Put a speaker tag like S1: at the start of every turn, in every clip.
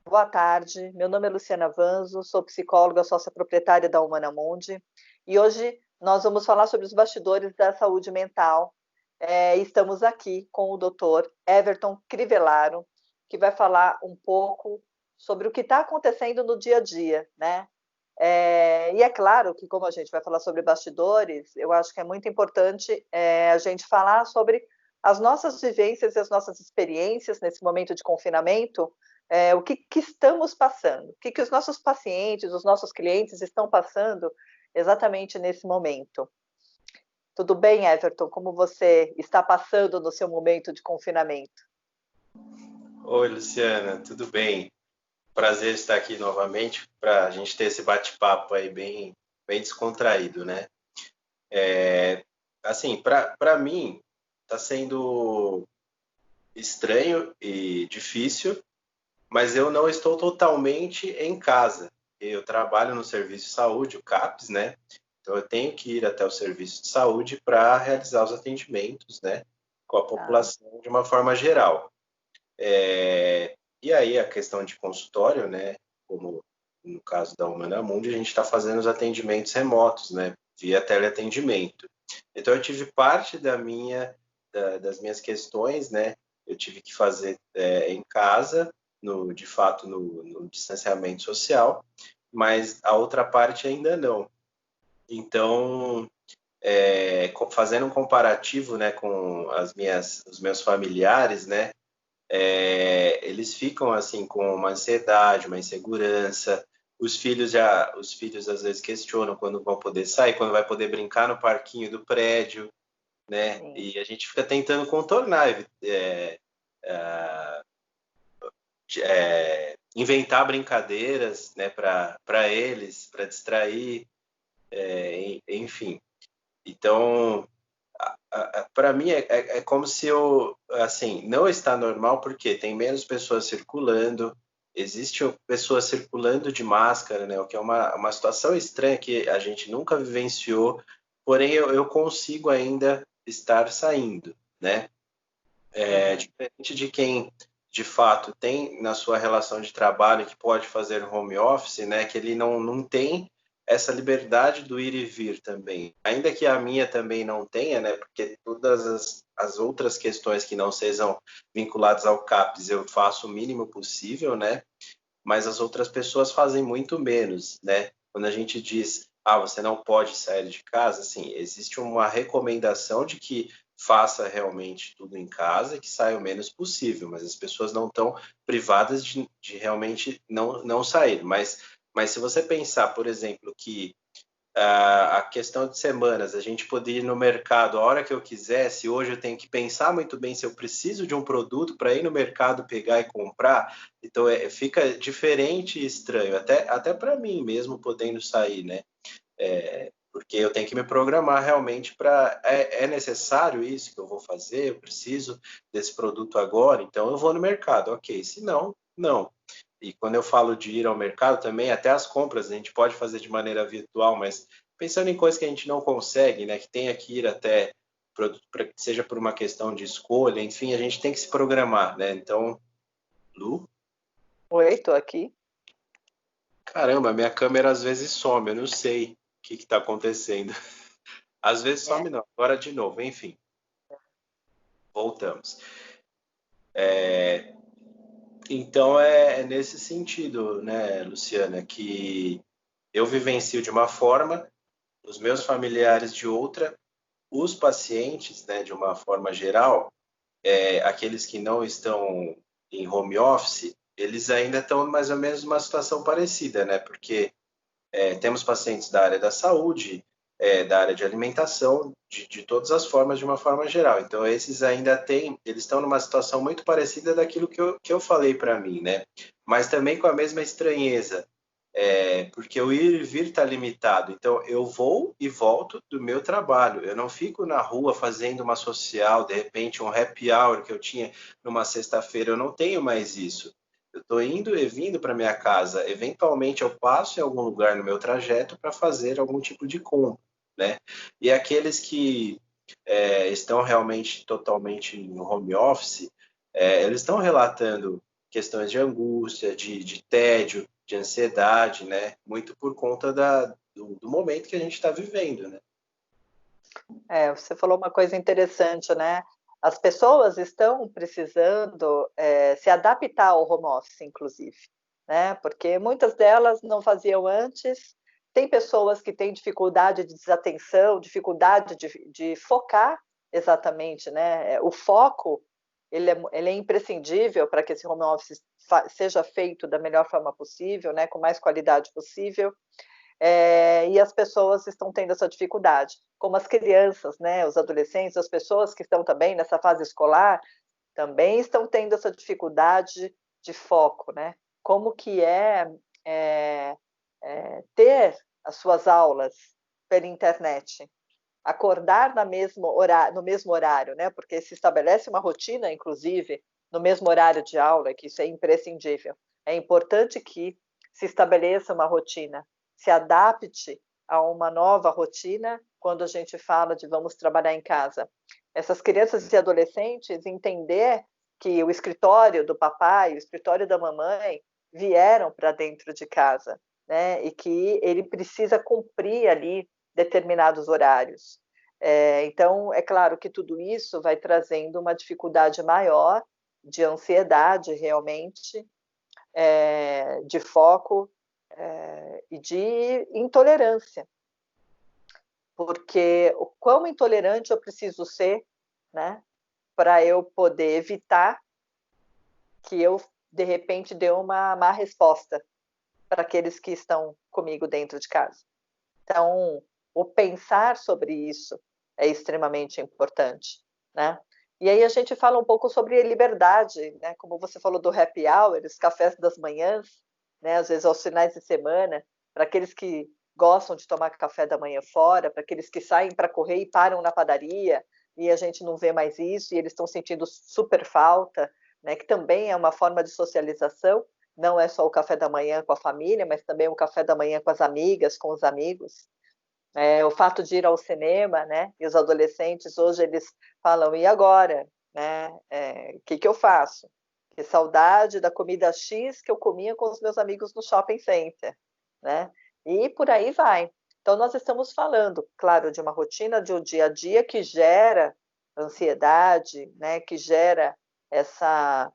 S1: Boa tarde, meu nome é Luciana Vanzo, sou psicóloga, sócia proprietária da Humana Mundi, e hoje nós vamos falar sobre os bastidores da saúde mental. Estamos aqui com o Dr. Everton Crivellaro, que vai falar um pouco sobre o que está acontecendo no dia a dia, né? E é claro que, como a gente vai falar sobre bastidores, eu acho que é muito importante a gente falar sobre as nossas vivências e as nossas experiências nesse momento de confinamento, o que estamos passando, o que os nossos pacientes, os nossos clientes estão passando exatamente nesse momento. Tudo bem, Everton? Como você está passando no seu momento de confinamento?
S2: Oi, Luciana, tudo bem? Prazer estar aqui novamente para a gente ter esse bate-papo aí bem descontraído, né? Assim, para mim está sendo estranho e difícil, mas eu não estou totalmente em casa. Eu trabalho no serviço de saúde, o CAPS, né? Então eu tenho que ir até o serviço de saúde para realizar os atendimentos, né? Com a
S1: Tá.
S2: população de uma forma geral. E aí a questão de consultório, né, como no caso da Humana Mundi, a gente está fazendo os atendimentos remotos, né, via teleatendimento. Então eu tive parte das minhas questões, né, eu tive que fazer em casa, de fato no distanciamento social, mas a outra parte ainda não. Então, fazendo um comparativo, né, com os meus familiares, né, eles ficam assim com uma ansiedade, uma insegurança. Os filhos às vezes questionam quando vão poder sair, quando vai poder brincar no parquinho do prédio, né?
S1: Sim.
S2: E a gente fica tentando contornar, inventar brincadeiras, né, para eles, para distrair, enfim. Então, para mim é como se eu, assim, não está normal porque tem menos pessoas circulando, existe pessoas circulando de máscara, né? O que é uma situação estranha que a gente nunca vivenciou, porém eu consigo ainda estar saindo, né?
S1: Uhum.
S2: Diferente de quem de fato tem na sua relação de trabalho que pode fazer home office, né? Que ele não tem essa liberdade do ir e vir também. Ainda que a minha também não tenha, né? Porque todas as outras questões que não sejam vinculadas ao CAPES eu faço o mínimo possível, né? Mas as outras pessoas fazem muito menos, né? Quando a gente diz, você não pode sair de casa, assim, existe uma recomendação de que faça realmente tudo em casa e que saia o menos possível, mas as pessoas não estão privadas de realmente não sair. Mas se você pensar, por exemplo, que a questão de semanas, a gente poder ir no mercado a hora que eu quisesse. Hoje eu tenho que pensar muito bem se eu preciso de um produto para ir no mercado pegar e comprar. Então fica diferente e estranho, até para mim mesmo podendo sair, né? Porque eu tenho que me programar realmente para. É necessário isso que eu vou fazer? Eu preciso desse produto agora? Então eu vou no mercado, ok. Se não, não. E quando eu falo de ir ao mercado também, até as compras a gente pode fazer de maneira virtual, mas pensando em coisas que a gente não consegue, né, que tenha que ir até, seja por uma questão de escolha, enfim, a gente tem que se programar, né? Então, Lu,
S1: Oi, estou aqui.
S2: caramba, minha câmera às vezes some, eu não sei o que está acontecendo. Às vezes
S1: É.
S2: some não, agora de novo, enfim, voltamos. Então é nesse sentido, né, Luciana, que eu vivencio de uma forma, os meus familiares de outra, os pacientes, né, de uma forma geral, aqueles que não estão em home office, eles ainda estão mais ou menos numa situação parecida, né? Porque temos pacientes da área da saúde, da área de alimentação, de todas as formas, de uma forma geral. Então, esses ainda têm, eles estão numa situação muito parecida daquilo que eu falei para mim, né? Mas também com a mesma estranheza, porque o ir e vir está limitado. Então, eu vou e volto do meu trabalho. Eu não fico na rua fazendo uma social, de repente, um happy hour que eu tinha numa sexta-feira. Eu não tenho mais isso. Eu estou indo e vindo para minha casa. Eventualmente, eu passo em algum lugar no meu trajeto para fazer algum tipo de compra, né? E aqueles que estão realmente totalmente no home office, eles estão relatando questões de angústia, de tédio, de ansiedade, né? Muito por conta do momento que a gente está vivendo, né?
S1: Você falou uma coisa interessante, né? As pessoas estão precisando se adaptar ao home office, inclusive, né? Porque muitas delas não faziam antes. Tem pessoas que têm dificuldade de desatenção, dificuldade de focar exatamente, né? O foco ele é imprescindível para que esse home office seja feito da melhor forma possível, né? Com mais qualidade possível. E as pessoas estão tendo essa dificuldade, como as crianças, né, os adolescentes, as pessoas que estão também nessa fase escolar, também estão tendo essa dificuldade de foco, né? Como que ter as suas aulas pela internet, acordar no mesmo horário, né? Porque se estabelece uma rotina, inclusive, no mesmo horário de aula, que isso é imprescindível. É importante que se estabeleça uma rotina, se adapte a uma nova rotina quando a gente fala de vamos trabalhar em casa. Essas crianças e adolescentes entender que o escritório do papai, o escritório da mamãe vieram para dentro de casa, né? E que ele precisa cumprir ali determinados horários. Então, é claro que tudo isso vai trazendo uma dificuldade maior de ansiedade, realmente, de foco e de intolerância. Porque o quão intolerante eu preciso ser, né, para eu poder evitar que eu, de repente, dê uma má resposta para aqueles que estão comigo dentro de casa. Então, o pensar sobre isso é extremamente importante, né? E aí a gente fala um pouco sobre liberdade, né? Como você falou do happy hour, os cafés das manhãs, né? Às vezes aos finais de semana, para aqueles que gostam de tomar café da manhã fora, para aqueles que saem para correr e param na padaria e a gente não vê mais isso e eles estão sentindo super falta, né? Que também é uma forma de socialização. Não é só o café da manhã com a família, mas também o café da manhã com as amigas, com os amigos. O fato de ir ao cinema, né? E os adolescentes hoje eles falam, e agora? Né? O que eu faço? Que saudade da comida X que eu comia com os meus amigos no shopping center, né? E por aí vai. Então, nós estamos falando, claro, de uma rotina de um dia a dia que gera ansiedade, né? Que gera essa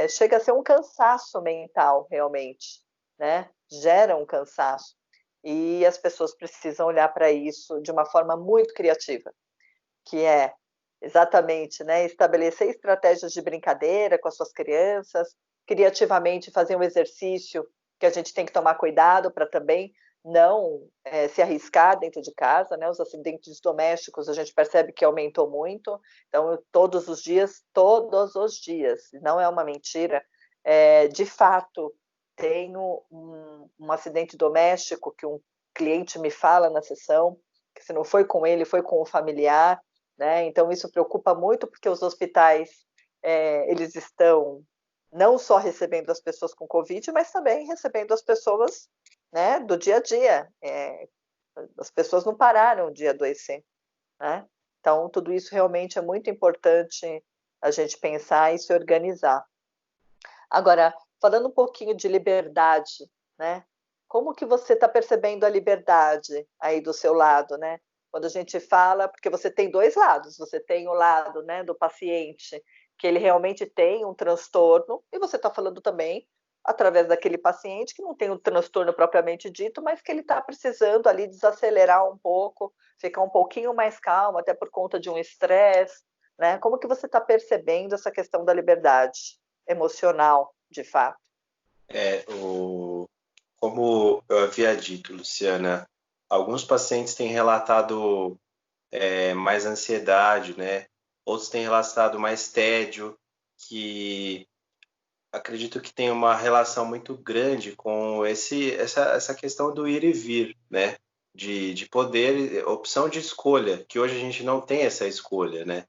S1: chega a ser um cansaço mental, realmente, né? Gera um cansaço. E as pessoas precisam olhar para isso de uma forma muito criativa, que é exatamente, né, estabelecer estratégias de brincadeira com as suas crianças, criativamente fazer um exercício que a gente tem que tomar cuidado para também não se arriscar dentro de casa, né? Os acidentes domésticos a gente percebe que aumentou muito, então todos os dias, não é uma mentira, de fato tenho um acidente doméstico que um cliente me fala na sessão, que se não foi com ele, foi com o familiar, né? Então isso preocupa muito porque os hospitais eles estão não só recebendo as pessoas com Covid, mas também recebendo as pessoas, né, do dia a dia. As pessoas não pararam de adoecer, né? Então tudo isso realmente é muito importante a gente pensar e se organizar. Agora, falando um pouquinho de liberdade, né? Como que você está percebendo a liberdade aí do seu lado, né? Quando a gente fala, porque você tem dois lados, você tem o lado, né, do paciente, que ele realmente tem um transtorno, e você está falando também através daquele paciente que não tem um transtorno propriamente dito, mas que ele está precisando ali desacelerar um pouco, ficar um pouquinho mais calmo, até por conta de um estresse, né? Como que você está percebendo essa questão da liberdade emocional, de fato?
S2: Como eu havia dito, Luciana, alguns pacientes têm relatado mais ansiedade, né? Outros têm relatado mais tédio, que acredito que tem uma relação muito grande com essa questão do ir e vir, né? De poder, opção de escolha, que hoje a gente não tem essa escolha, né?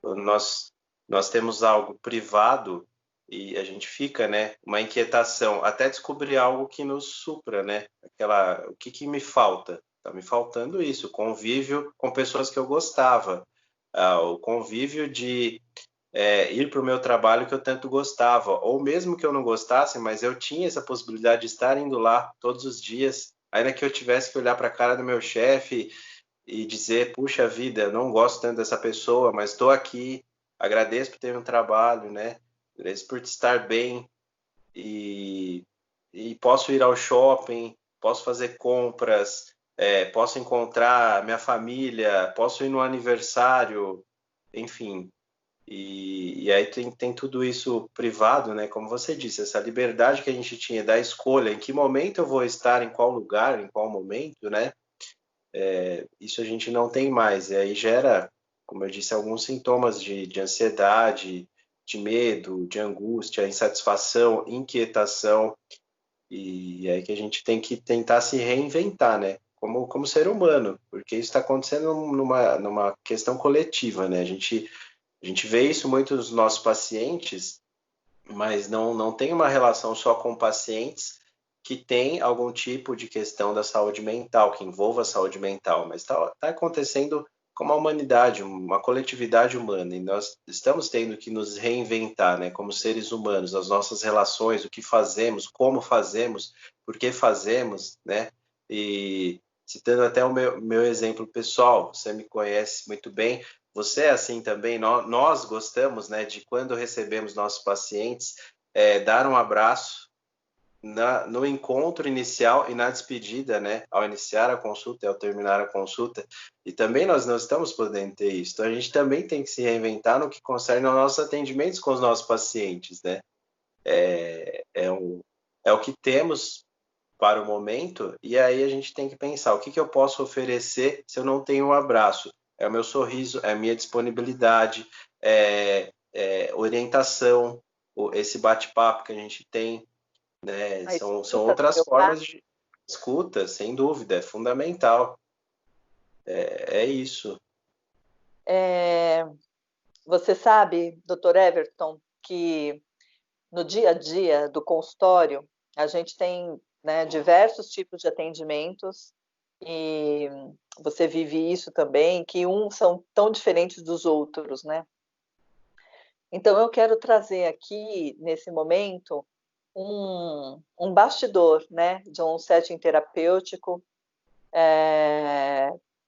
S2: Nós temos algo privado e a gente fica, né? Uma inquietação, até descobrir algo que nos supra, né? O que me falta? Tá me faltando isso, convívio com pessoas que eu gostava, o convívio ir para o meu trabalho que eu tanto gostava, ou mesmo que eu não gostasse, mas eu tinha essa possibilidade de estar indo lá todos os dias, ainda que eu tivesse que olhar para a cara do meu chefe e dizer, puxa vida, eu não gosto tanto dessa pessoa, mas estou aqui, agradeço por ter um trabalho, né? Agradeço por estar bem e, e posso ir ao shopping, posso fazer compras, posso encontrar minha família, posso ir no aniversário, enfim. E aí tem tudo isso privado, né? Como você disse, essa liberdade que a gente tinha da escolha, em que momento eu vou estar, em qual lugar, em qual momento, né? Isso a gente não tem mais. E aí gera, como eu disse, alguns sintomas de ansiedade, de medo, de angústia, insatisfação, inquietação. E aí que a gente tem que tentar se reinventar, né? Como ser humano, porque isso está acontecendo numa questão coletiva, né? A gente vê isso muito nos nossos pacientes, mas não tem uma relação só com pacientes que têm algum tipo de questão da saúde mental, que envolva a saúde mental, mas está acontecendo com uma humanidade, uma coletividade humana, e nós estamos tendo que nos reinventar, né, como seres humanos, as nossas relações, o que fazemos, como fazemos, por que fazemos, né, e citando até o meu exemplo pessoal, você me conhece muito bem, você é assim também, nós gostamos, né, de quando recebemos nossos pacientes, dar um abraço no encontro inicial e na despedida, né, ao iniciar a consulta e ao terminar a consulta, e também nós não estamos podendo ter isso, então a gente também tem que se reinventar no que concerne aos nossos atendimentos com os nossos pacientes, né, é o que temos para o momento, e aí a gente tem que pensar, o que eu posso oferecer se eu não tenho um abraço? É o meu sorriso, é a minha disponibilidade, orientação, esse bate-papo que a gente tem, né?
S1: A
S2: São
S1: escuta do
S2: outras
S1: meu pai.
S2: formas de escuta, sem dúvida, é fundamental. É isso.
S1: É, você sabe, doutor Everton, que no dia a dia do consultório, a gente tem, né, diversos tipos de atendimentos e você vive isso também, que uns são tão diferentes dos outros, né? Então, eu quero trazer aqui, nesse momento, um bastidor, né, de um setting terapêutico,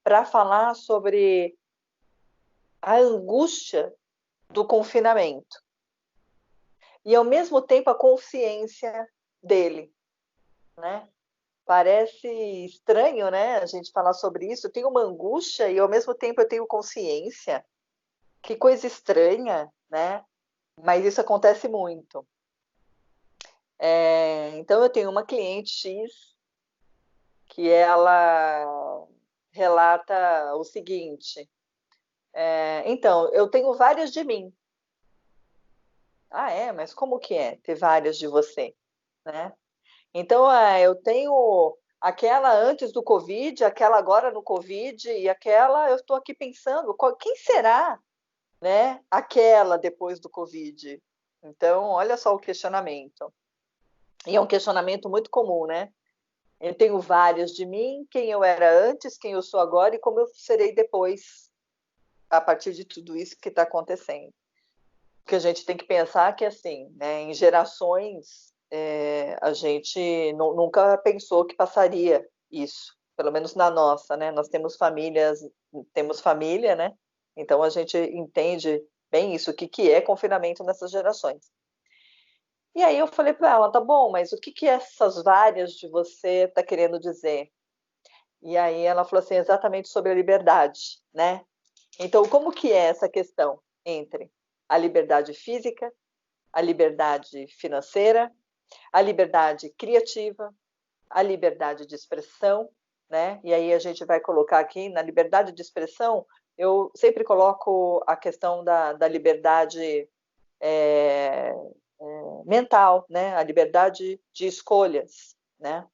S1: para falar sobre a angústia do confinamento e, ao mesmo tempo, a consciência dele, né? Parece estranho, né, a gente falar sobre isso. Eu tenho uma angústia e, ao mesmo tempo, eu tenho consciência. Que coisa estranha, né? Mas isso acontece muito. Então, eu tenho uma cliente X que ela relata o seguinte: então, eu tenho várias de mim. Ah, é? Mas como que é ter várias de você, né? Então, eu tenho aquela antes do Covid, aquela agora no Covid e aquela eu estou aqui pensando, quem será, né? Aquela depois do Covid. Então, olha só o questionamento. E é um questionamento muito comum, né? Eu tenho várias de mim, quem eu era antes, quem eu sou agora e como eu serei depois, a partir de tudo isso que está acontecendo. O que a gente tem que pensar é que, assim, né, em gerações, a gente nunca pensou que passaria isso, pelo menos na nossa, né? Nós temos família, né? Então a gente entende bem isso, o que é confinamento nessas gerações. E aí eu falei para ela, tá bom, mas o que essas várias de você está querendo dizer? E aí ela falou assim, exatamente sobre a liberdade, né? Então, como que é essa questão entre a liberdade física, a liberdade financeira, a liberdade criativa, a liberdade de expressão, né? E aí a gente vai colocar aqui, na liberdade de expressão, eu sempre coloco a questão da liberdade mental, né? A liberdade de escolhas, né?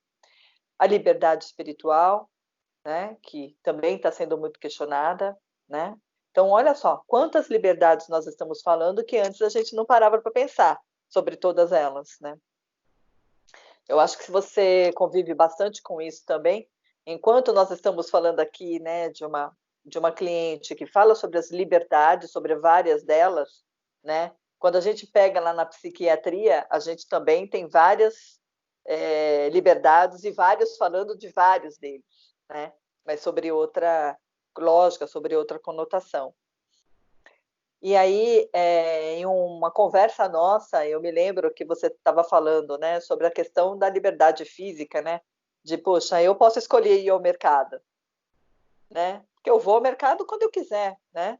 S1: A liberdade espiritual, né? Que também está sendo muito questionada, né? Então, olha só, quantas liberdades nós estamos falando que antes a gente não parava para pensar sobre todas elas, né? Eu acho que se você convive bastante com isso também, enquanto nós estamos falando aqui, né, de uma cliente que fala sobre as liberdades, sobre várias delas, né? Quando a gente pega lá na psiquiatria, a gente também tem várias liberdades e vários falando de vários deles, né? Mas sobre outra lógica, sobre outra conotação. E aí, em uma conversa nossa, eu me lembro que você estava falando, né, sobre a questão da liberdade física, né? De, poxa, eu posso escolher ir ao mercado, né? Porque eu vou ao mercado quando eu quiser, né?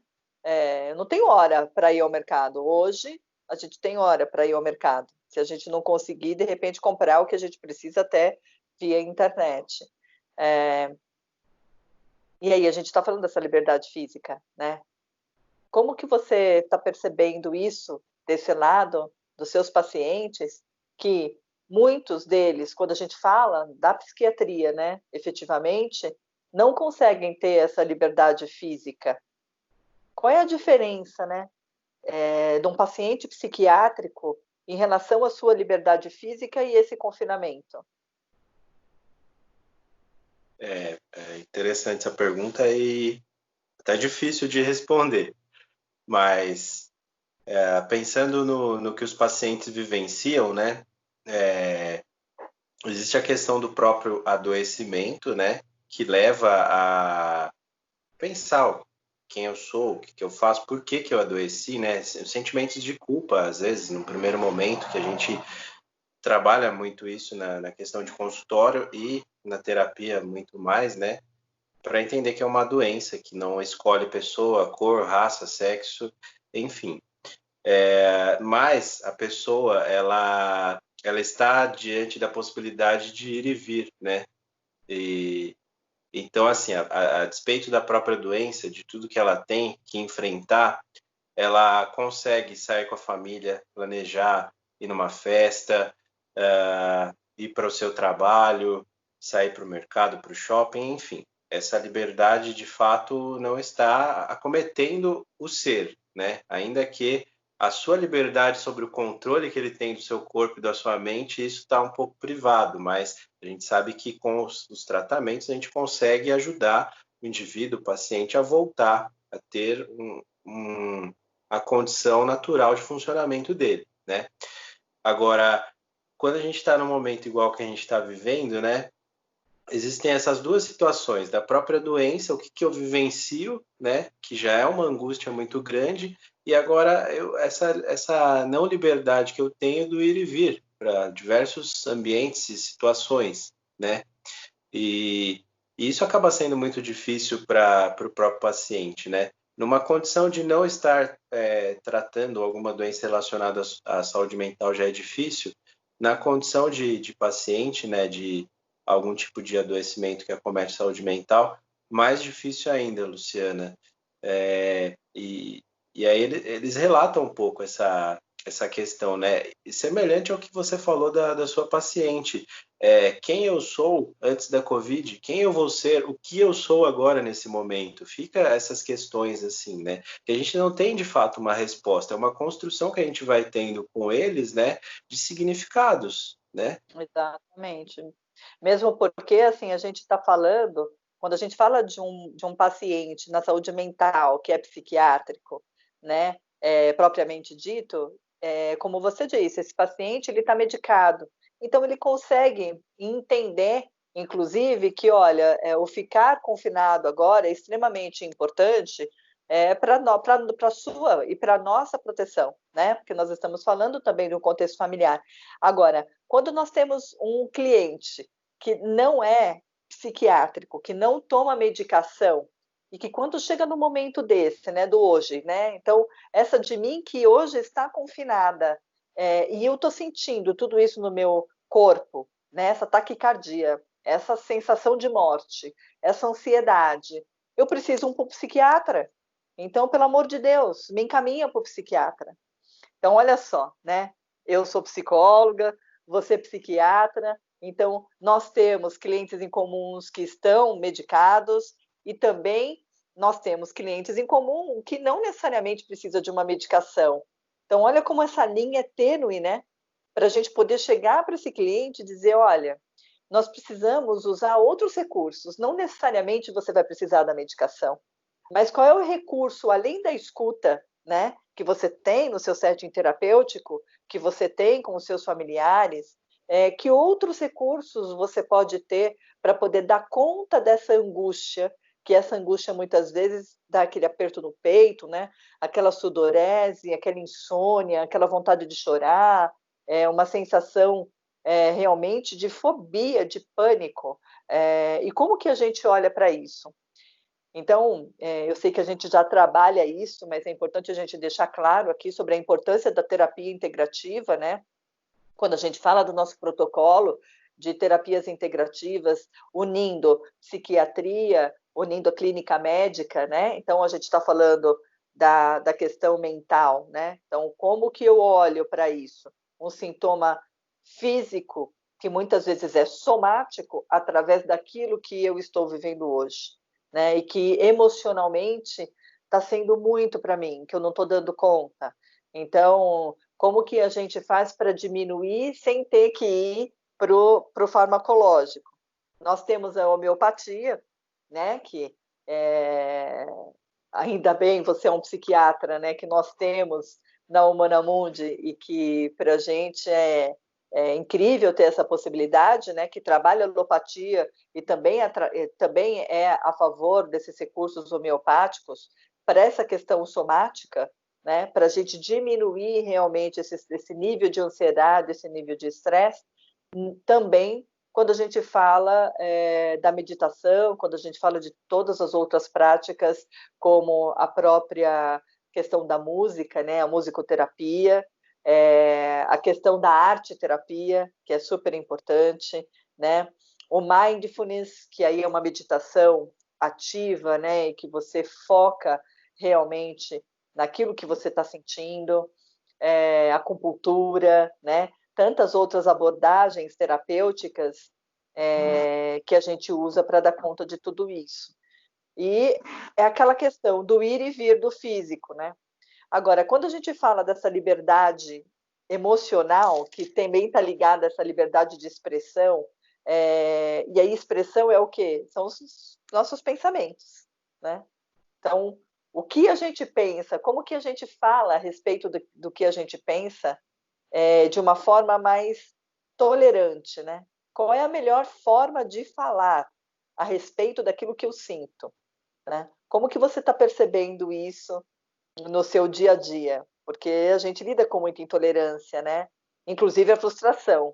S1: Eu não tenho hora para ir ao mercado. Hoje, a gente tem hora para ir ao mercado. Se a gente não conseguir, de repente, comprar o que a gente precisa até via internet. E aí, a gente está falando dessa liberdade física, né? Como que você está percebendo isso desse lado dos seus pacientes, que muitos deles, quando a gente fala da psiquiatria, né, efetivamente, não conseguem ter essa liberdade física? Qual é a diferença, né, de um paciente psiquiátrico em relação à sua liberdade física e esse confinamento?
S2: É interessante essa pergunta e até difícil de responder, mas pensando no que os pacientes vivenciam, né? Existe a questão do próprio adoecimento, né? Que leva a pensar quem eu sou, o que eu faço, por que eu adoeci, né? Sentimentos de culpa, às vezes, no primeiro momento, que a gente trabalha muito isso na questão de consultório e na terapia muito mais, né? Para entender que é uma doença que não escolhe pessoa, cor, raça, sexo, enfim. Mas a pessoa, ela está diante da possibilidade de ir e vir, né? E então, assim, a despeito da própria doença, de tudo que ela tem que enfrentar, ela consegue sair com a família, planejar, ir numa festa, ir para o seu trabalho, sair para o mercado, para o shopping, enfim. Essa liberdade, de fato, não está acometendo o ser, né? Ainda que a sua liberdade sobre o controle que ele tem do seu corpo e da sua mente, isso está um pouco privado, mas a gente sabe que com os tratamentos a gente consegue ajudar o indivíduo, o paciente, a voltar a ter a condição natural de funcionamento dele, né? Agora, quando a gente está num momento igual que a gente está vivendo, né? Existem essas duas situações, da própria doença, o que eu vivencio, né? Que já é uma angústia muito grande, e agora essa não liberdade que eu tenho do ir e vir para diversos ambientes e situações, né? E isso acaba sendo muito difícil para o próprio paciente, né? Numa condição de não estar tratando alguma doença relacionada à saúde mental já é difícil, na condição de paciente, né, de algum tipo de adoecimento que acomete saúde mental, mais difícil ainda, Luciana. É, e, e aí eles relatam um pouco essa questão, né? E semelhante ao que você falou da sua paciente. Quem eu sou antes da Covid, quem eu vou ser, o que eu sou agora nesse momento. Fica essas questões assim, né? Que a gente não tem de fato uma resposta, é uma construção que a gente vai tendo com eles, né? De significados, né?
S1: Exatamente. Mesmo porque, assim, a gente está falando, quando a gente fala de um paciente na saúde mental que é psiquiátrico, né, propriamente dito, como você disse, esse paciente ele está medicado, então ele consegue entender, inclusive, que, olha, o ficar confinado agora é extremamente importante para a sua e para a nossa proteção, né? Porque nós estamos falando também de um contexto familiar. Agora, quando nós temos um cliente que não é psiquiátrico, que não toma medicação, e que quando chega no momento desse, né, do hoje, né, então, essa de mim que hoje está confinada, e eu estou sentindo tudo isso no meu corpo, né, essa taquicardia, essa sensação de morte, essa ansiedade, eu preciso ir para o psiquiatra. Então, pelo amor de Deus, me encaminha para o psiquiatra. Então, olha só, né? Eu sou psicóloga, você é psiquiatra, então nós temos clientes em comuns que estão medicados e também nós temos clientes em comum que não necessariamente precisa de uma medicação. Então, olha como essa linha é tênue, né? Para a gente poder chegar para esse cliente e dizer, olha, nós precisamos usar outros recursos, não necessariamente você vai precisar da medicação, mas qual é o recurso, além da escuta, né, que você tem no seu setting terapêutico, que você tem com os seus familiares, que outros recursos você pode ter para poder dar conta dessa angústia, que essa angústia muitas vezes dá aquele aperto no peito, né, aquela sudorese, aquela insônia, aquela vontade de chorar, uma sensação realmente de fobia, de pânico. E como que a gente olha para isso? Então, eu sei que a gente já trabalha isso, mas é importante a gente deixar claro aqui sobre a importância da terapia integrativa, né? Quando a gente fala do nosso protocolo de terapias integrativas, unindo psiquiatria, unindo a clínica médica, né? Então, a gente está falando da questão mental, né? Então, como que eu olho para isso? Um sintoma físico, que muitas vezes é somático, através daquilo que eu estou vivendo hoje, né? E que emocionalmente está sendo muito para mim, que eu não estou dando conta. Então, como que a gente faz para diminuir sem ter que ir para o farmacológico? Nós temos a homeopatia, né? Que ainda bem, você é um psiquiatra, né? Que nós temos na Humana Mundi e que para a gente é incrível ter essa possibilidade, né? Que trabalha a alopatia e também é a favor desses recursos homeopáticos para essa questão somática, né? Para a gente diminuir realmente esse nível de ansiedade, esse nível de estresse, também quando a gente fala da meditação, quando a gente fala de todas as outras práticas, como a própria questão da música, né? A musicoterapia, a questão da arte-terapia, que é super importante, né? O mindfulness, que aí é uma meditação ativa, né? E que você foca realmente naquilo que você está sentindo, a acupuntura, né? Tantas outras abordagens terapêuticas que a gente usa para dar conta de tudo isso. E é aquela questão do ir e vir do físico, né? Agora, quando a gente fala dessa liberdade emocional, que também está ligada a essa liberdade de expressão, e a expressão é o quê? São os nossos pensamentos, né? Então, o que a gente pensa, como que a gente fala a respeito do que a gente pensa, de uma forma mais tolerante, né? Qual é a melhor forma de falar a respeito daquilo que eu sinto, né? Como que você está percebendo isso no seu dia a dia? Porque a gente lida com muita intolerância, né? Inclusive a frustração.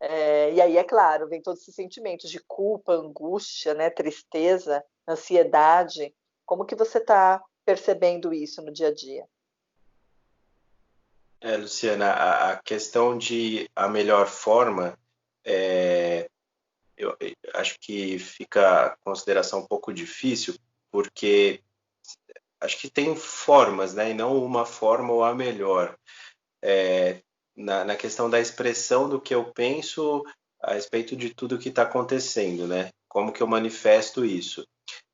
S1: E aí, é claro, vem todos esses sentimentos de culpa, angústia, né? Tristeza, ansiedade. Como que você está percebendo isso no dia a dia?
S2: Luciana, a questão de a melhor forma, eu acho que fica a consideração um pouco difícil, porque acho que tem formas, né, e não uma forma ou a melhor. Na questão da expressão do que eu penso a respeito de tudo que está acontecendo, né? Como que eu manifesto isso?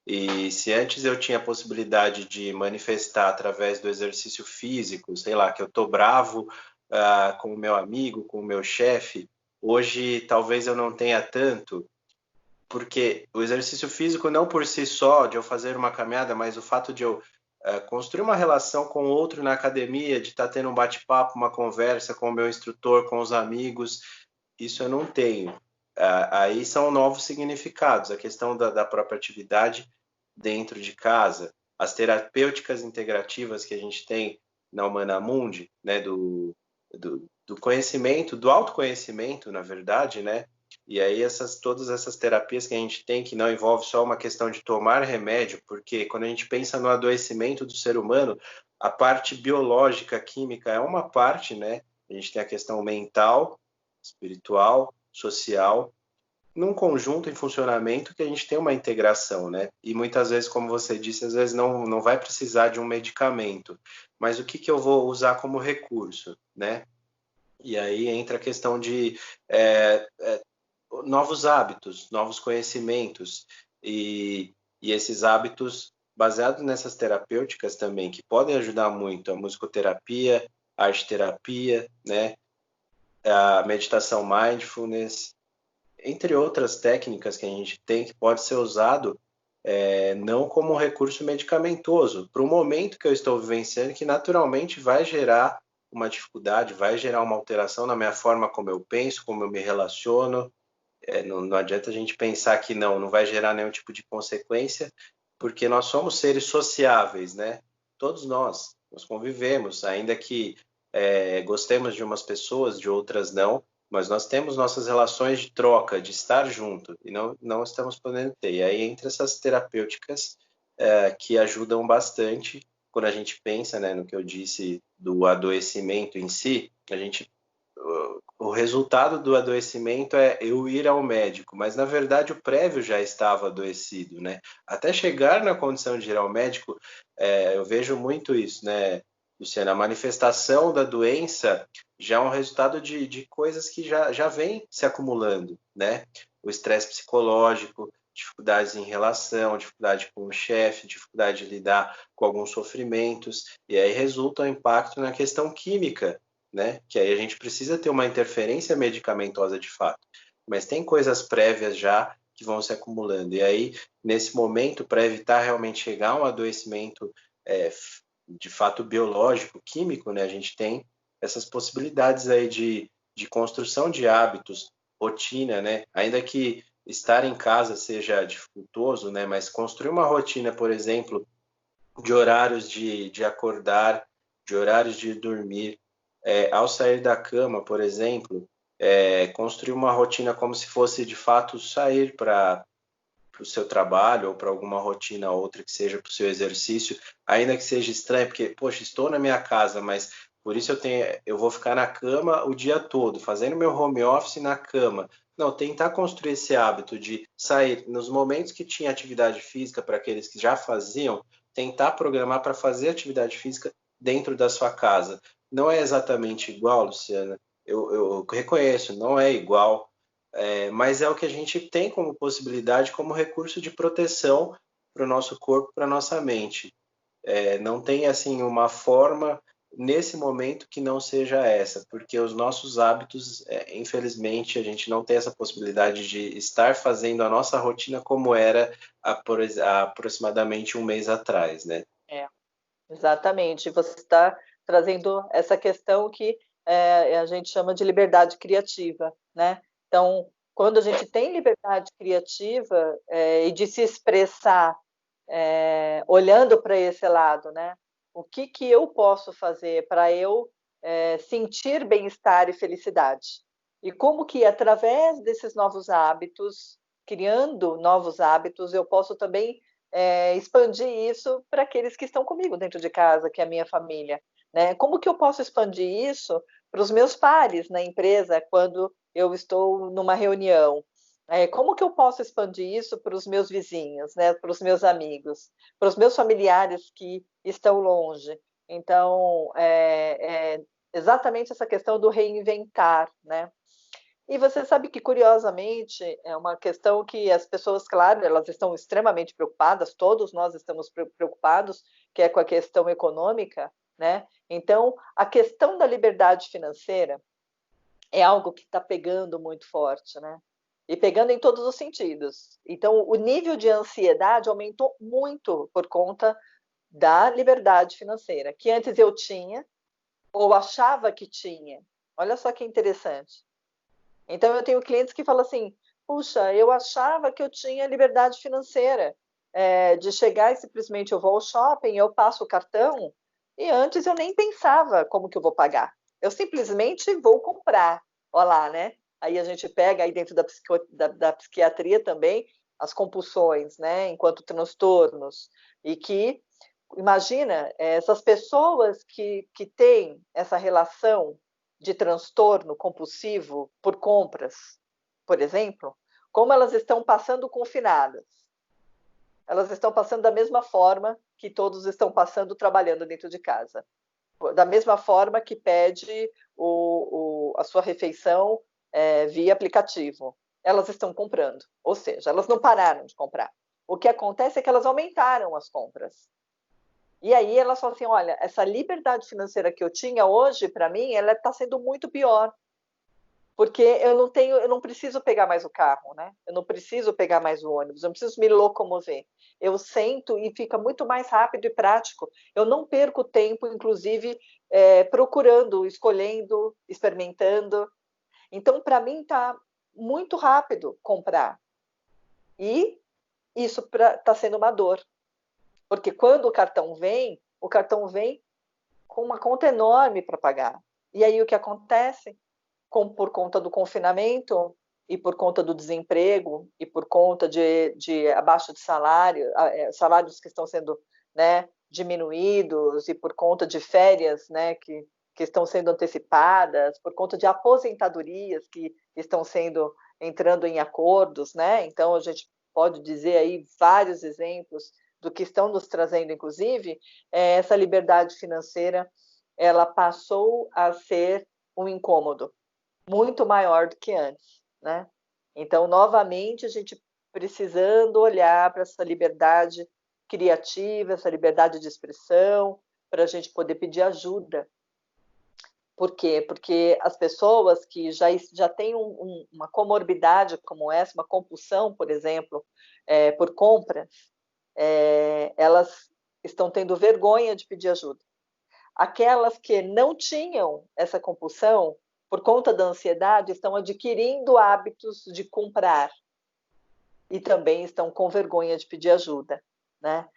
S2: E se antes eu tinha a possibilidade de manifestar através do exercício físico, sei lá, que eu tô bravo com o meu amigo, com o meu chefe, hoje talvez eu não tenha tanto, porque o exercício físico não por si só, de eu fazer uma caminhada, mas o fato de eu construir uma relação com outro na academia, de estar tendo um bate-papo, uma conversa com o meu instrutor, com os amigos, isso eu não tenho. Aí são novos significados, a questão da própria atividade dentro de casa, as terapêuticas integrativas que a gente tem na Humana Mundi, né, do conhecimento, do autoconhecimento, na verdade, né? E aí todas essas terapias que a gente tem, que não envolve só uma questão de tomar remédio, porque quando a gente pensa no adoecimento do ser humano, a parte biológica, química é uma parte, né? A gente tem a questão mental, espiritual, social, num conjunto em funcionamento que a gente tem uma integração, né? E muitas vezes, como você disse, às vezes não vai precisar de um medicamento, mas o que eu vou usar como recurso, né? E aí entra a questão de novos hábitos, novos conhecimentos e esses hábitos baseados nessas terapêuticas também, que podem ajudar muito, a musicoterapia, a arte-terapia, né? A meditação mindfulness, entre outras técnicas que a gente tem que pode ser usado não como um recurso medicamentoso, para o momento que eu estou vivenciando, que naturalmente vai gerar uma dificuldade, vai gerar uma alteração na minha forma como eu penso, como eu me relaciono. Não adianta a gente pensar que não vai gerar nenhum tipo de consequência, porque nós somos seres sociáveis, né? Todos nós convivemos, ainda que gostemos de umas pessoas, de outras não, mas nós temos nossas relações de troca, de estar junto, e não estamos podendo ter. E aí, entre essas terapêuticas que ajudam bastante, quando a gente pensa, né, no que eu disse do adoecimento em si, o resultado do adoecimento é eu ir ao médico, mas na verdade o prévio já estava adoecido, né? Até chegar na condição de ir ao médico, eu vejo muito isso, né, Luciana? A manifestação da doença já é um resultado de coisas que já vem se acumulando, né? O estresse psicológico, dificuldades em relação, dificuldade com o chefe, dificuldade de lidar com alguns sofrimentos, e aí resulta o impacto na questão química, né? Que aí a gente precisa ter uma interferência medicamentosa de fato. Mas tem coisas prévias já que vão se acumulando. E aí, nesse momento, para evitar realmente chegar a um adoecimento de fato biológico, químico, né? A gente tem essas possibilidades aí de construção de hábitos, rotina, né? Ainda que estar em casa seja dificultoso, né? Mas construir uma rotina, por exemplo, de horários de acordar, de horários de dormir, ao sair da cama, por exemplo, construir uma rotina como se fosse de fato sair para o seu trabalho ou para alguma rotina outra que seja para o seu exercício, ainda que seja estranho, porque, poxa, estou na minha casa, mas por isso eu vou ficar na cama o dia todo, fazendo meu home office na cama. Não, tentar construir esse hábito de sair nos momentos que tinha atividade física para aqueles que já faziam, tentar programar para fazer atividade física dentro da sua casa. Não é exatamente igual, Luciana. Eu reconheço, não é igual, mas é o que a gente tem como possibilidade, como recurso de proteção para o nosso corpo, para a nossa mente. Não tem assim uma forma nesse momento que não seja essa, porque os nossos hábitos, infelizmente, a gente não tem essa possibilidade de estar fazendo a nossa rotina como era há aproximadamente um mês atrás, né?
S1: É, exatamente. Você está trazendo essa questão que a gente chama de liberdade criativa, né? Então, quando a gente tem liberdade criativa e de se expressar olhando para esse lado, né? O que que eu posso fazer para eu sentir bem-estar e felicidade? E como que através desses novos hábitos, criando novos hábitos, eu posso também expandir isso para aqueles que estão comigo dentro de casa, que é a minha família, né? Como que eu posso expandir isso para os meus pares na empresa quando eu estou numa reunião? Como que eu posso expandir isso para os meus vizinhos, né? Para os meus amigos, para os meus familiares que estão longe? Então, exatamente essa questão do reinventar, né? E você sabe que, curiosamente, é uma questão que as pessoas, claro, elas estão extremamente preocupadas, todos nós estamos preocupados, que é com a questão econômica, né? Então, a questão da liberdade financeira é algo que está pegando muito forte, né? E pegando em todos os sentidos. Então, o nível de ansiedade aumentou muito por conta da liberdade financeira, que antes eu tinha, ou achava que tinha. Olha só que interessante. Então, eu tenho clientes que falam assim: puxa, eu achava que eu tinha liberdade financeira, de chegar e simplesmente eu vou ao shopping, eu passo o cartão, e antes eu nem pensava como que eu vou pagar. Eu simplesmente vou comprar. Olha lá, né? Aí a gente pega aí dentro da psiquiatria também as compulsões, né? Enquanto transtornos. E que, imagina, essas pessoas que têm essa relação de transtorno compulsivo por compras, por exemplo, como elas estão passando confinadas. Elas estão passando da mesma forma que todos estão passando trabalhando dentro de casa. Da mesma forma que pede a sua refeição via aplicativo. Elas estão comprando, ou seja, elas não pararam de comprar. O que acontece é que elas aumentaram as compras. E aí elas falam assim, olha, essa liberdade financeira que eu tinha hoje, para mim, ela está sendo muito pior. Porque eu não preciso pegar mais o carro, né? Eu não preciso pegar mais o ônibus, eu não preciso me locomover. Eu sento e fica muito mais rápido e prático. Eu não perco tempo, inclusive, procurando, escolhendo, experimentando. Então, para mim, está muito rápido comprar. E isso está sendo uma dor. Porque quando o cartão vem com uma conta enorme para pagar. E aí o que acontece? Por conta do confinamento e por conta do desemprego e por conta de abaixo de salário, salários que estão sendo, né, diminuídos, e por conta de férias, né, que estão sendo antecipadas, por conta de aposentadorias que estão entrando em acordos, né? Então a gente pode dizer aí vários exemplos do que estão nos trazendo, inclusive, essa liberdade financeira, ela passou a ser um incômodo muito maior do que antes, né? Então, novamente, a gente precisando olhar para essa liberdade criativa, essa liberdade de expressão, para a gente poder pedir ajuda. Por quê? Porque as pessoas que já têm uma comorbidade como essa, uma compulsão, por exemplo, por compras, elas estão tendo vergonha de pedir ajuda. Aquelas que não tinham essa compulsão, por conta da ansiedade, estão adquirindo hábitos de comprar e também estão com vergonha de pedir ajuda, né?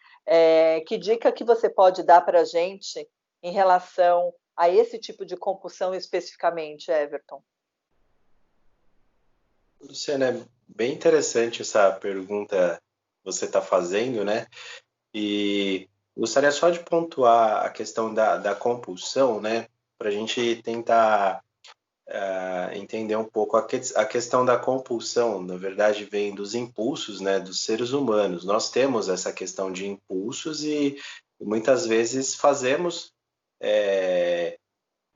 S1: Que dica que você pode dar para a gente em relação a esse tipo de compulsão especificamente, Everton?
S2: Luciana, é bem interessante essa pergunta que você está fazendo, né? E gostaria só de pontuar a questão da compulsão, né? Para a gente tentar entender um pouco a questão da compulsão. Na verdade, vem dos impulsos, né? Dos seres humanos. Nós temos essa questão de impulsos e muitas vezes fazemos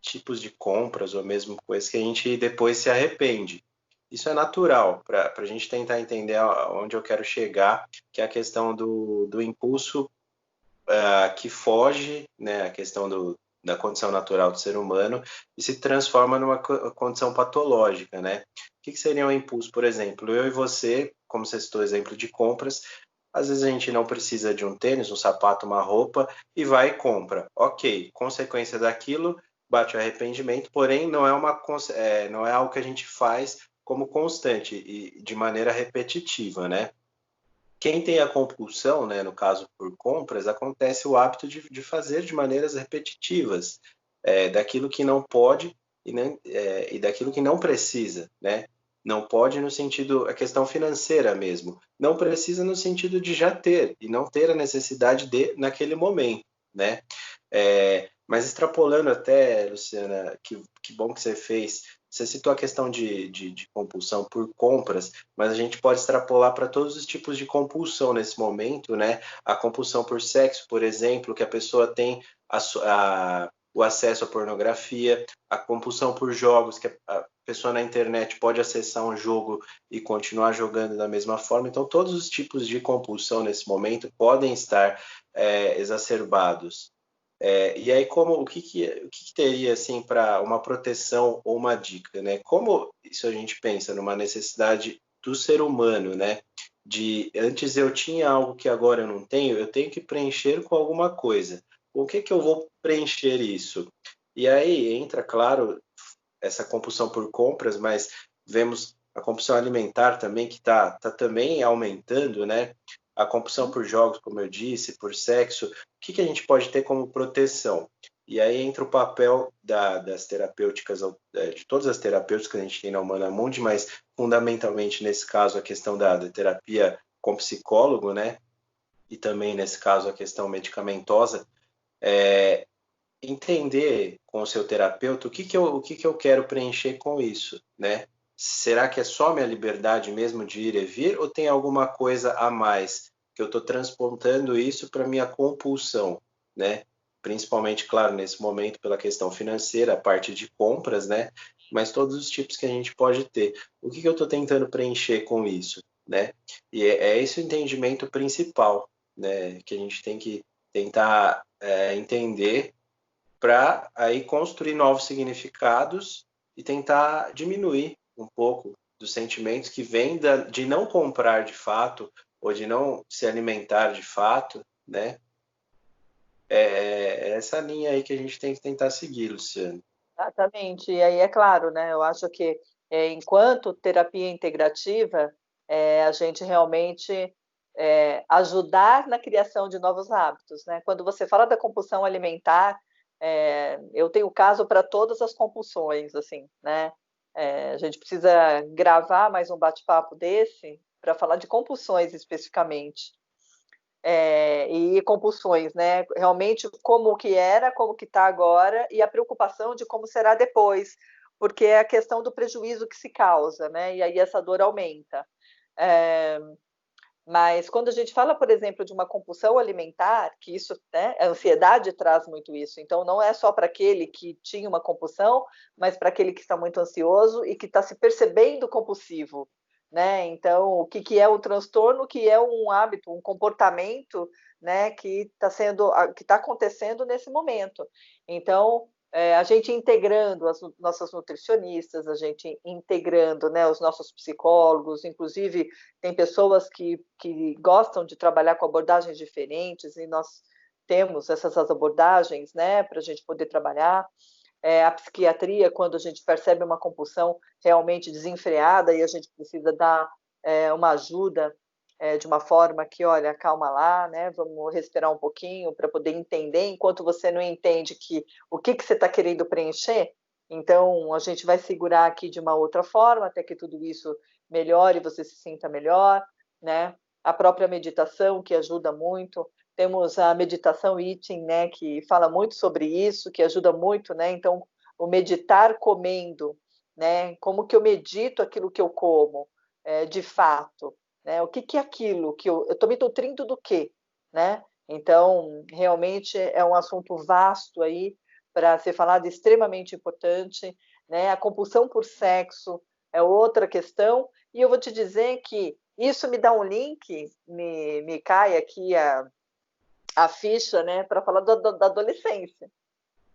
S2: tipos de compras ou mesmo coisas que a gente depois se arrepende. Isso é natural, para a gente tentar entender onde eu quero chegar, que é a questão do impulso que foge, né, a questão da condição natural do ser humano e se transforma numa condição patológica, né? O que seria um impulso, por exemplo? Eu e você, como você citou o exemplo de compras, às vezes a gente não precisa de um tênis, um sapato, uma roupa e vai e compra. Ok, consequência daquilo, bate o arrependimento, porém não é algo que a gente faz como constante e de maneira repetitiva, né? Quem tem a compulsão, né, no caso por compras, acontece o hábito de fazer de maneiras repetitivas, daquilo que não pode e daquilo que não precisa, né? Não pode no sentido, a questão financeira mesmo. Não precisa no sentido de já ter e não ter a necessidade de naquele momento, né? Mas extrapolando até, Luciana, que bom que você fez. Você citou a questão de compulsão por compras, mas a gente pode extrapolar para todos os tipos de compulsão nesse momento, né? A compulsão por sexo, por exemplo, que a pessoa tem o acesso à pornografia, a compulsão por jogos, que a pessoa na internet pode acessar um jogo e continuar jogando da mesma forma. Então, todos os tipos de compulsão nesse momento podem estar exacerbados. E aí, o que teria assim para uma proteção ou uma dica, né? Como isso a gente pensa numa necessidade do ser humano, né? De antes eu tinha algo que agora eu não tenho, eu tenho que preencher com alguma coisa. Com o que eu vou preencher isso? E aí entra, claro, essa compulsão por compras, mas vemos a compulsão alimentar também, que tá também aumentando, né? A compulsão por jogos, como eu disse, por sexo, o que a gente pode ter como proteção? E aí entra o papel das terapêuticas, de todas as terapêuticas que a gente tem na Humana Mundi, mas fundamentalmente nesse caso a questão da terapia com psicólogo, né? E também nesse caso a questão medicamentosa, entender com o seu terapeuta o que eu quero preencher com isso, né? Será que é só minha liberdade mesmo de ir e vir ou tem alguma coisa a mais que eu estou transpontando isso para minha compulsão, né? Principalmente, claro, nesse momento pela questão financeira, a parte de compras, né? Mas todos os tipos que a gente pode ter. O que eu estou tentando preencher com isso, né? E é esse o entendimento principal, né? Que a gente tem que tentar entender para aí construir novos significados e tentar diminuir um pouco dos sentimentos que vêm de não comprar de fato ou de não se alimentar de fato, né? É essa linha aí que a gente tem que tentar seguir, Luciano.
S1: Exatamente. E aí é claro, né? Eu acho que enquanto terapia integrativa, a gente realmente ajudar na criação de novos hábitos, né? Quando você fala da compulsão alimentar, eu tenho caso para todas as compulsões, assim, né? A gente precisa gravar mais um bate-papo desse para falar de compulsões especificamente. E compulsões, né? Realmente como que era, como que está agora e a preocupação de como será depois, porque é a questão do prejuízo que se causa, né? E aí essa dor aumenta. É, mas quando a gente fala, por exemplo, de uma compulsão alimentar, que isso, né, a ansiedade traz muito isso. Então, não é só para aquele que tinha uma compulsão, mas para aquele que está muito ansioso e que está se percebendo compulsivo, né? Então, o que, que é o transtorno, que é um hábito, um comportamento, né, que está acontecendo nesse momento. Então, a gente integrando as nossas nutricionistas, a gente integrando, né, os nossos psicólogos, inclusive tem pessoas que gostam de trabalhar com abordagens diferentes e nós temos essas abordagens, né, para a gente poder trabalhar. A psiquiatria, quando a gente percebe uma compulsão realmente desenfreada e a gente precisa dar uma ajuda de uma forma que, olha, calma lá, né? Vamos respirar um pouquinho para poder entender, enquanto você não entende o que você está querendo preencher, então a gente vai segurar aqui de uma outra forma até que tudo isso melhore e você se sinta melhor, né? A própria meditação, que ajuda muito. Temos a meditação eating, né, que fala muito sobre isso, que ajuda muito, né? Então, o meditar comendo, né? Como que eu medito aquilo que eu como, de fato, né? O que que é aquilo que eu estou me nutrindo do quê, né? Então, realmente é um assunto vasto aí para ser falado, extremamente importante, né? A compulsão por sexo é outra questão, e eu vou te dizer que isso me dá um link, me cai aqui a ficha, né, para falar da adolescência.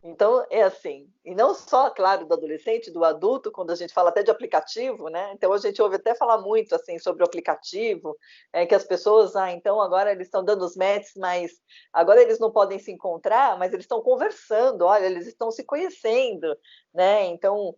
S1: Então, é assim, e não só, claro, do adolescente, do adulto, quando a gente fala até de aplicativo, né? Então, a gente ouve até falar muito, assim, sobre o aplicativo, que as pessoas, então, agora eles estão dando os matches, mas agora eles não podem se encontrar, mas eles estão conversando, olha, eles estão se conhecendo, né? Então,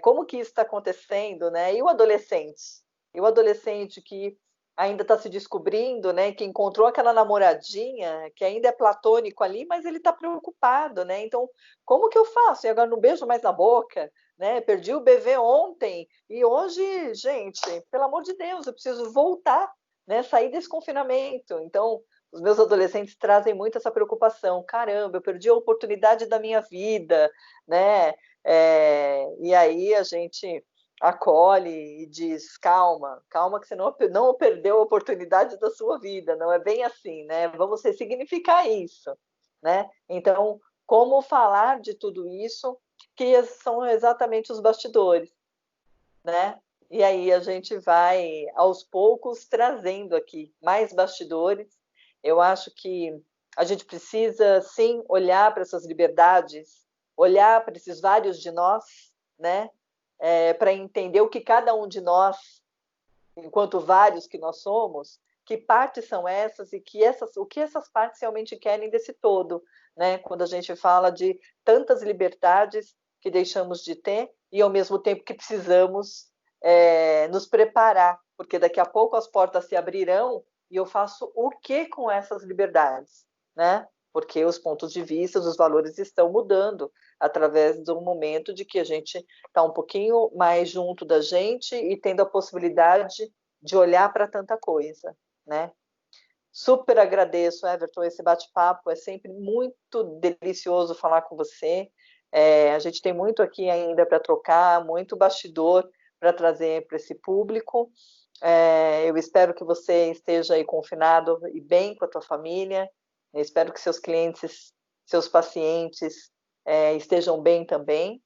S1: como que isso está acontecendo, né? E o adolescente? E o adolescente que ainda está se descobrindo, né? Que encontrou aquela namoradinha que ainda é platônico ali, mas ele está preocupado, né? Então, como que eu faço? E agora não beijo mais na boca, né? Perdi o bebê ontem e hoje, gente, pelo amor de Deus, eu preciso voltar, né? Sair desse confinamento. Então, os meus adolescentes trazem muito essa preocupação. Caramba, eu perdi a oportunidade da minha vida, né? E aí a gente acolhe e diz, calma, calma que você não perdeu a oportunidade da sua vida, não é bem assim, né? Vamos ressignificar isso, né? Então, como falar de tudo isso, que são exatamente os bastidores, né? E aí a gente vai, aos poucos, trazendo aqui mais bastidores. Eu acho que a gente precisa, sim, olhar para essas liberdades, olhar para esses vários de nós, né? Para entender o que cada um de nós, enquanto vários que nós somos, que partes são essas e o que essas partes realmente querem desse todo, né? Quando a gente fala de tantas liberdades que deixamos de ter e ao mesmo tempo que precisamos nos preparar, porque daqui a pouco as portas se abrirão e eu faço o que com essas liberdades, né? Porque os pontos de vista, os valores estão mudando através de um momento de que a gente está um pouquinho mais junto da gente e tendo a possibilidade de olhar para tanta coisa, né? Super agradeço, Everton, esse bate-papo, é sempre muito delicioso falar com você. A gente tem muito aqui ainda para trocar, muito bastidor para trazer para esse público. Eu espero que você esteja aí confinado e bem com a tua família. Eu espero que seus clientes, seus pacientes estejam bem também.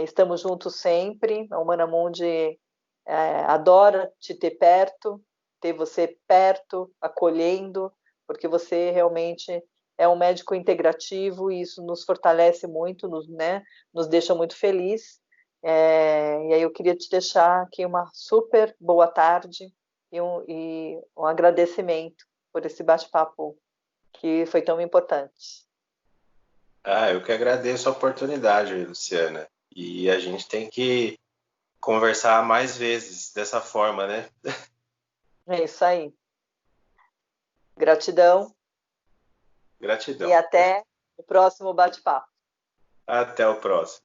S1: Estamos juntos sempre. A Humana Mundi adora te ter perto, ter você perto, acolhendo, porque você realmente é um médico integrativo e isso nos fortalece muito, né, nos deixa muito feliz. E aí eu queria te deixar aqui uma super boa tarde e um agradecimento por esse bate-papo que foi tão importante.
S2: Eu que agradeço a oportunidade, Luciana. E a gente tem que conversar mais vezes dessa forma, né?
S1: É isso aí. Gratidão e
S2: Gratidão.
S1: até o próximo bate-papo.
S2: Até o próximo.